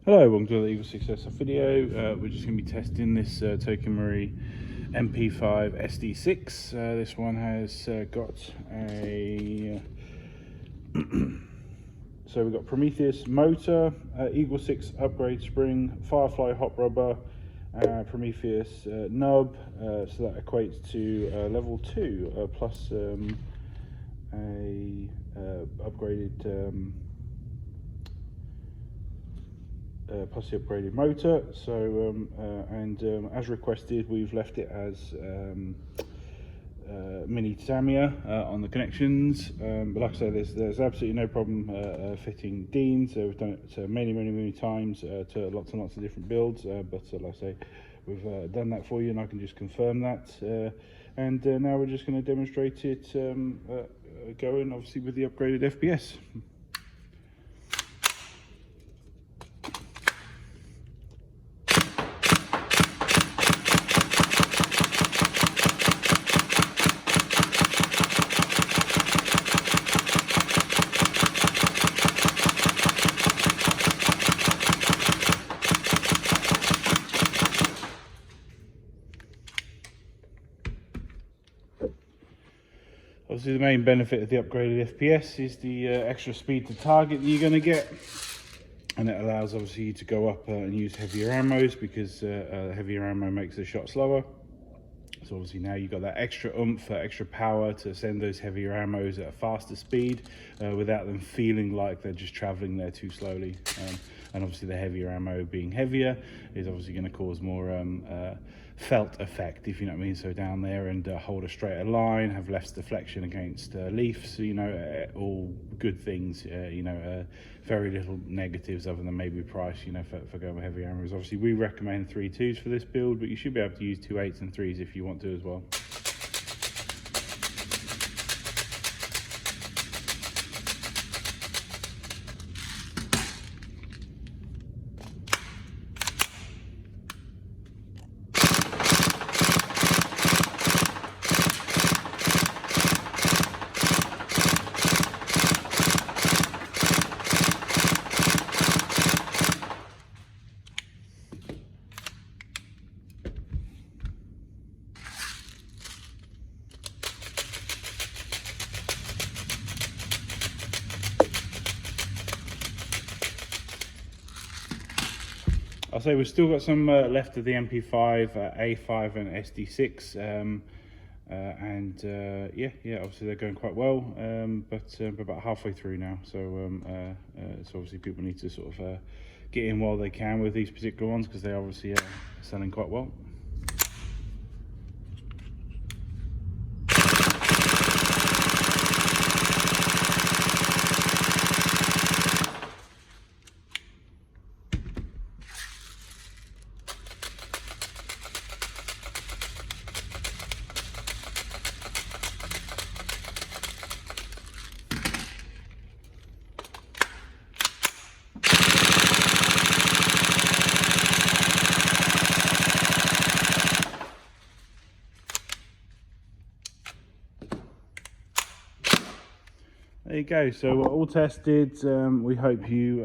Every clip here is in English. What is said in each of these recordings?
Hello, welcome to the EagleSix AOe video. We're just going to be testing this TM MP5 SD6. This one has got a so we've got Prometheus Motor, EagleSix upgrade spring, Firefly Hop Rubber, Prometheus Nub, so that equates to level 2 plus a upgraded plus the upgraded motor. So as requested, we've left it as mini Tamiya on the connections, but like I say, there's absolutely no problem fitting Deans. We've done it many times to lots and lots of different builds, but like I say, we've done that for you, and I can just confirm that. And now we're just going to demonstrate it going obviously with the upgraded FPS. Obviously, the main benefit of the upgraded FPS is the extra speed to target that you're going to get, and it allows obviously you to go up and use heavier ammos, because heavier ammo makes the shot slower. So obviously now you've got that extra oomph, extra power to send those heavier ammos at a faster speed without them feeling like they're just traveling there too slowly. And obviously the heavier ammo being heavier is obviously going to cause more felt effect, if you know what I mean. So down there and hold a straighter line, have less deflection against leaves, you know, all good things, you know, very little negatives other than maybe price, you know, for going with heavy ammos. Obviously we recommend 3 2s for this build, but you should be able to use 2 8s and 3s if you want to as well. I'll say we've still got some left of the MP5, A5 and SD6, yeah, obviously they're going quite well, but we're about halfway through now, so obviously people need to sort of get in while they can with these particular ones, because they obviously are selling quite well. There you go, so we're all tested. We hope you,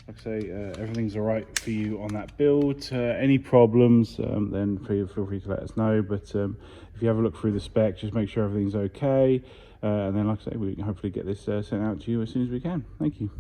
like I say, everything's all right for you on that build. Any problems, then feel free to let us know. But if you have a look through the spec, just make sure everything's okay. And then, like I say, we can hopefully get this sent out to you as soon as we can. Thank you.